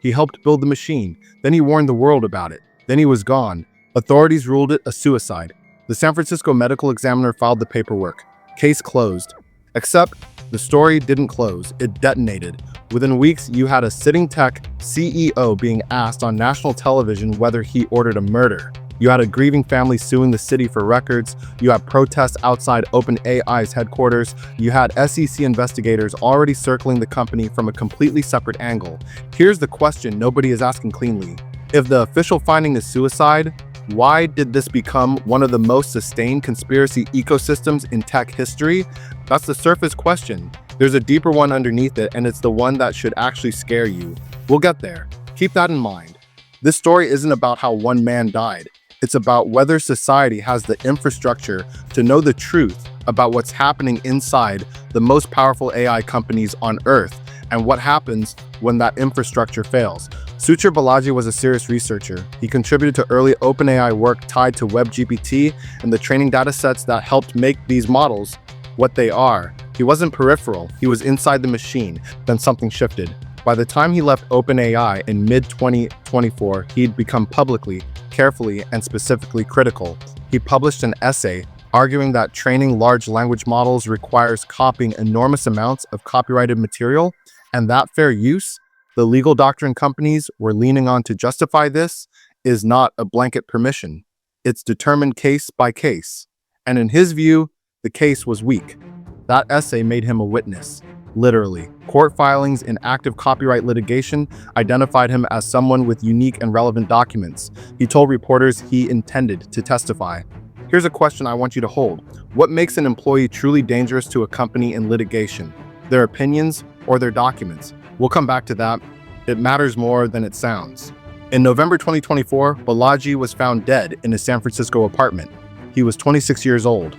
He helped build the machine. Then he warned the world about it. Then he was gone. Authorities ruled it a suicide. The San Francisco medical examiner filed the paperwork. Case closed. Except the story didn't close. It detonated. Within weeks, you had a sitting tech CEO being asked on national television whether he ordered a murder. You had a grieving family suing the city for records. You had protests outside OpenAI's headquarters. You had SEC investigators already circling the company from a completely separate angle. Here's the question nobody is asking cleanly. If the official finding is suicide, why did this become one of the most sustained conspiracy ecosystems in tech history? That's the surface question. There's a deeper one underneath it, and it's the one that should actually scare you. We'll get there. Keep that in mind. This story isn't about how one man died. It's about whether society has the infrastructure to know the truth about what's happening inside the most powerful AI companies on Earth and what happens when that infrastructure fails. Suchir Balaji was a serious researcher. He contributed to early OpenAI work tied to WebGPT and the training datasets that helped make these models what they are. He wasn't peripheral, he was inside the machine. Then something shifted. By the time he left OpenAI in mid-2024, he'd become publicly, carefully, and specifically critical. He published an essay arguing that training large language models requires copying enormous amounts of copyrighted material, and that fair use, the legal doctrine companies were leaning on to justify this, is not a blanket permission. It's determined case by case. And in his view, the case was weak. That essay made him a witness. Literally, court filings in active copyright litigation identified him as someone with unique and relevant documents. He told reporters he intended to testify. Here's a question I want you to hold. What makes an employee truly dangerous to a company in litigation? Their opinions or their documents? We'll come back to that. It matters more than it sounds. In November 2024, Balaji was found dead in his San Francisco apartment. He was 26 years old.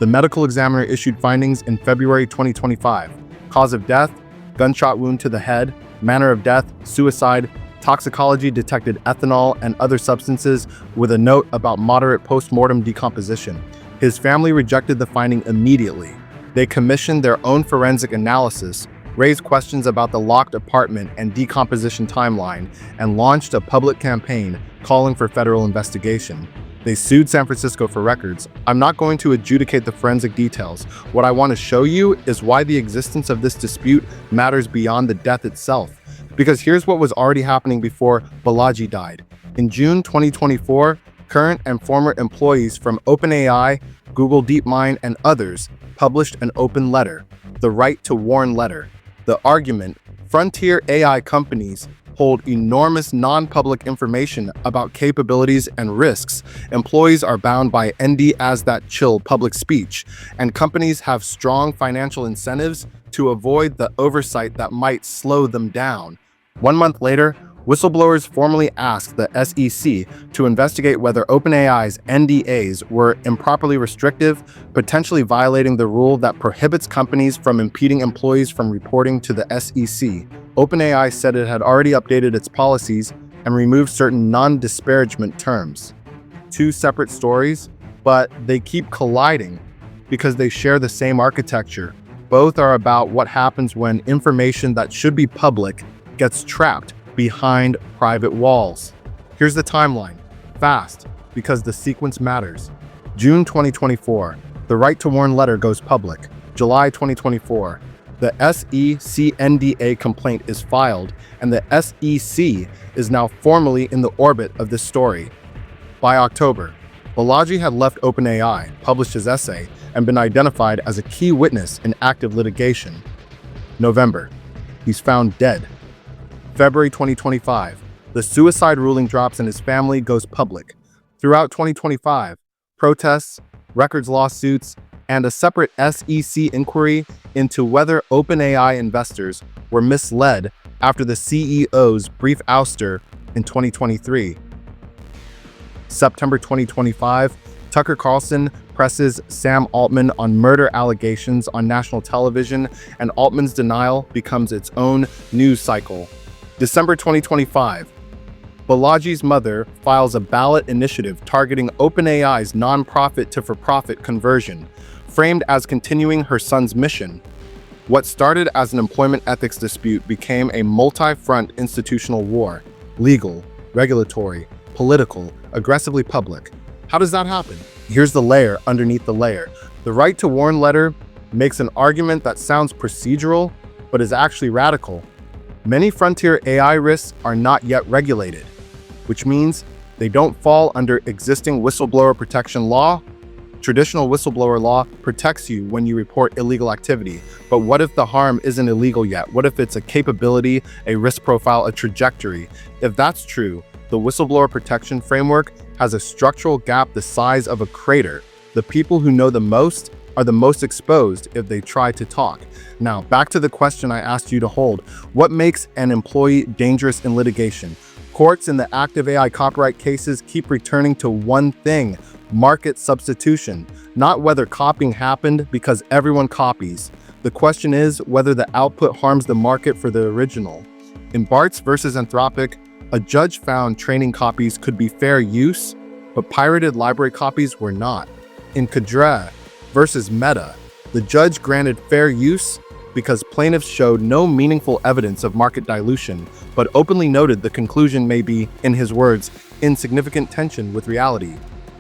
The medical examiner issued findings in February 2025. Cause of death, gunshot wound to the head. Manner of death, suicide. Toxicology detected ethanol and other substances with a note about moderate post-mortem decomposition. His family rejected the finding immediately. They commissioned their own forensic analysis, raised questions about the locked apartment and decomposition timeline, and launched a public campaign calling for federal investigation. They sued San Francisco for records. I'm not going to adjudicate the forensic details. What I want to show you is why the existence of this dispute matters beyond the death itself. Because here's what was already happening before Balaji died. In June 2024, current and former employees from OpenAI, Google DeepMind, and others published an open letter, the Right to Warn letter. The argument, frontier AI companies hold enormous non-public information about capabilities and risks. Employees are bound by NDAs that chill public speech, and companies have strong financial incentives to avoid the oversight that might slow them down. 1 month later, whistleblowers formally asked the SEC to investigate whether OpenAI's NDAs were improperly restrictive, potentially violating the rule that prohibits companies from impeding employees from reporting to the SEC. OpenAI said it had already updated its policies and removed certain non-disparagement terms. Two separate stories, but they keep colliding because they share the same architecture. Both are about what happens when information that should be public gets trapped behind private walls. Here's the timeline. Fast, because the sequence matters. June 2024, the Right to Warn letter goes public. July 2024, the SEC NDA complaint is filed, and the SEC is now formally in the orbit of this story. By October, Balaji had left OpenAI, published his essay, and been identified as a key witness in active litigation. November, he's found dead. February 2025, the suicide ruling drops and his family goes public. Throughout 2025, protests, records lawsuits, and a separate SEC inquiry into whether OpenAI investors were misled after the CEO's brief ouster in 2023. September 2025, Tucker Carlson presses Sam Altman on murder allegations on national television, and Altman's denial becomes its own news cycle. December 2025, Balaji's mother files a ballot initiative targeting OpenAI's nonprofit to for-profit conversion, framed as continuing her son's mission. What started as an employment ethics dispute became a multi-front institutional war: legal, regulatory, political, aggressively public. How does that happen? Here's the layer underneath the layer. The right to warn letter makes an argument that sounds procedural, but is actually radical. Many frontier AI risks are not yet regulated, which means they don't fall under existing whistleblower protection law. Traditional whistleblower law protects you when you report illegal activity. But what if the harm isn't illegal yet? What if it's a capability, a risk profile, a trajectory? If that's true, the whistleblower protection framework has a structural gap the size of a crater. The people who know the most are the most exposed if they try to talk. Now, back to the question I asked you to hold. What makes an employee dangerous in litigation? Courts in the active AI copyright cases keep returning to one thing: market substitution. Not whether copying happened, because everyone copies. The question is whether the output harms the market for the original. In Bartz versus Anthropic, a judge found training copies could be fair use, but pirated library copies were not. In Kadre versus Meta, the judge granted fair use because plaintiffs showed no meaningful evidence of market dilution, but openly noted the conclusion may be, in his words, in significant tension with reality.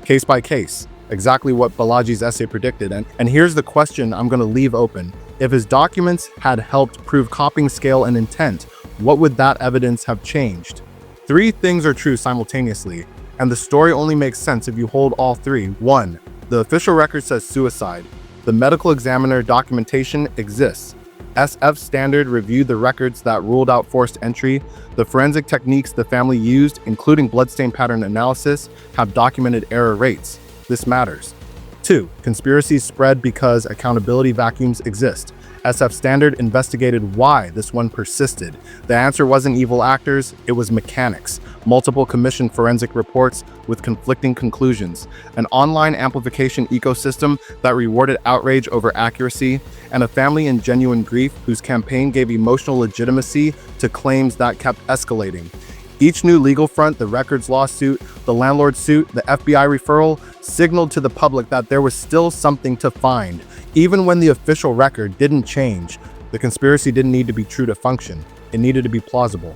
Case by case, exactly what Balaji's essay predicted. And here's the question I'm going to leave open. If his documents had helped prove copying scale and intent, what would that evidence have changed? Three things are true simultaneously, and the story only makes sense if you hold all three. 1. The official record says suicide. The medical examiner documentation exists. SF Standard reviewed the records that ruled out forced entry. The forensic techniques the family used, including bloodstain pattern analysis, have documented error rates. This matters. 2. Conspiracies spread because accountability vacuums exist. SF Standard investigated why this one persisted. The answer wasn't evil actors, it was mechanics. Multiple commissioned forensic reports with conflicting conclusions. An online amplification ecosystem that rewarded outrage over accuracy. And a family in genuine grief whose campaign gave emotional legitimacy to claims that kept escalating. Each new legal front, the records lawsuit, the landlord suit, the FBI referral, signaled to the public that there was still something to find. Even when the official record didn't change, the conspiracy didn't need to be true to function. It needed to be plausible.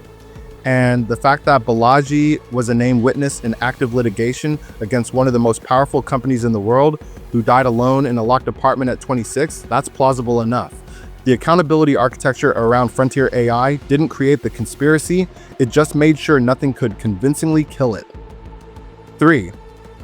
And the fact that Balaji was a named witness in active litigation against one of the most powerful companies in the world, who died alone in a locked apartment at 26, that's plausible enough. The accountability architecture around frontier AI didn't create the conspiracy, it just made sure nothing could convincingly kill it. 3.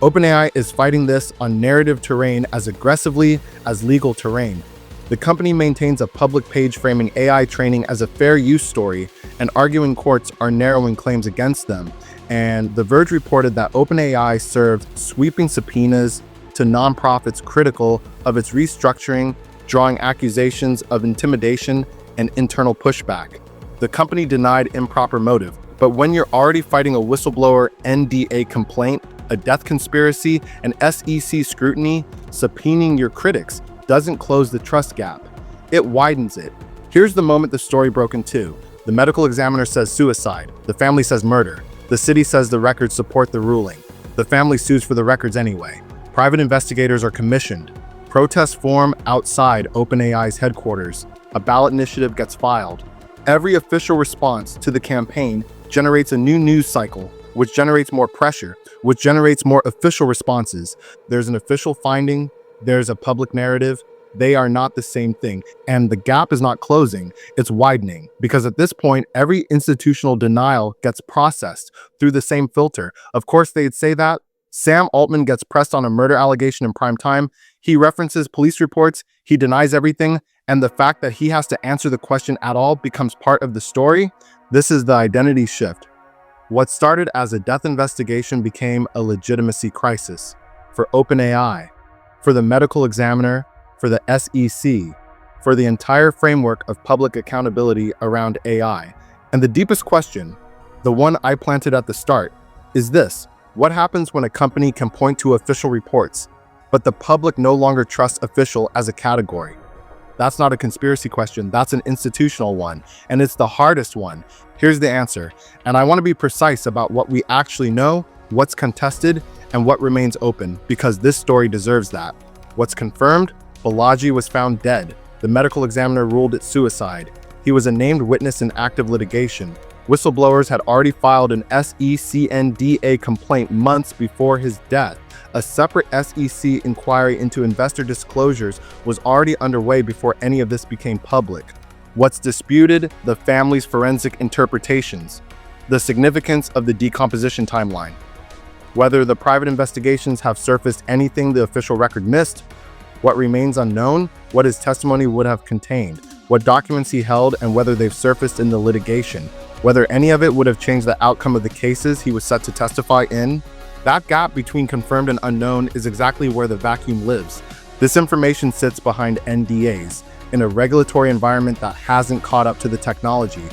OpenAI is fighting this on narrative terrain as aggressively as legal terrain. The company maintains a public page framing AI training as a fair use story, and arguing courts are narrowing claims against them. And The Verge reported that OpenAI served sweeping subpoenas to nonprofits critical of its restructuring, drawing accusations of intimidation and internal pushback. The company denied improper motive, but when you're already fighting a whistleblower NDA complaint, a death conspiracy, and SEC scrutiny, subpoenaing your critics doesn't close the trust gap. It widens it. Here's the moment the story broke in two. The medical examiner says suicide. The family says murder. The city says the records support the ruling. The family sues for the records anyway. Private investigators are commissioned. Protests form outside OpenAI's headquarters. A ballot initiative gets filed. Every official response to the campaign generates a new news cycle, which generates more pressure, which generates more official responses. There's an official finding, there's a public narrative. They are not the same thing. And the gap is not closing, it's widening. Because at this point, every institutional denial gets processed through the same filter. Of course, they'd say that. Sam Altman gets pressed on a murder allegation in prime time. He references police reports, he denies everything, and the fact that he has to answer the question at all becomes part of the story. This is the identity shift. What started as a death investigation became a legitimacy crisis for OpenAI, for the medical examiner, for the SEC, for the entire framework of public accountability around AI. And the deepest question, the one I planted at the start, is this: what happens when a company can point to official reports, but the public no longer trusts official as a category? That's not a conspiracy question, that's an institutional one, and it's the hardest one. Here's the answer, and I want to be precise about what we actually know, what's contested, and what remains open, because this story deserves that. What's confirmed? Balaji was found dead. The medical examiner ruled it suicide. He was a named witness in active litigation. Whistleblowers had already filed an SEC complaint months before his death. A separate SEC inquiry into investor disclosures was already underway before any of this became public. What's disputed? The family's forensic interpretations. The significance of the decomposition timeline. Whether the private investigations have surfaced anything the official record missed, what remains unknown, what his testimony would have contained, what documents he held, and whether they've surfaced in the litigation, whether any of it would have changed the outcome of the cases he was set to testify in. That gap between confirmed and unknown is exactly where the vacuum lives. This information sits behind NDAs in a regulatory environment that hasn't caught up to the technology.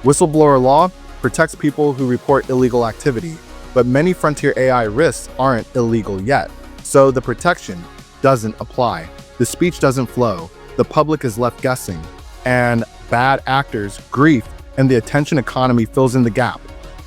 Whistleblower law protects people who report illegal activity, but many frontier AI risks aren't illegal yet, so the protection doesn't apply. The speech doesn't flow, the public is left guessing, and bad actors, grief, and the attention economy fills in the gap.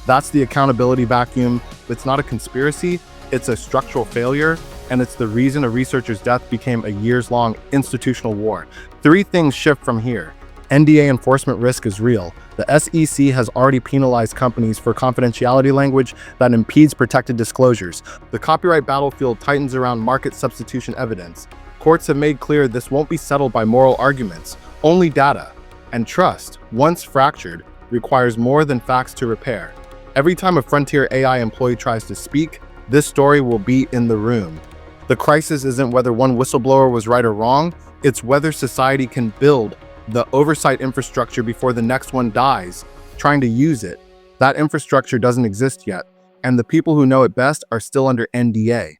That's the accountability vacuum. It's not a conspiracy, it's a structural failure, and it's the reason a researcher's death became a years-long institutional war. 3 things shift from here. NDA enforcement risk is real. The SEC has already penalized companies for confidentiality language that impedes protected disclosures. The copyright battlefield tightens around market substitution evidence. Courts have made clear this won't be settled by moral arguments, only data. And trust, once fractured, requires more than facts to repair. Every time a frontier AI employee tries to speak, this story will be in the room. The crisis isn't whether one whistleblower was right or wrong, it's whether society can build the oversight infrastructure before the next one dies trying to use it. That infrastructure doesn't exist yet, and the people who know it best are still under NDA.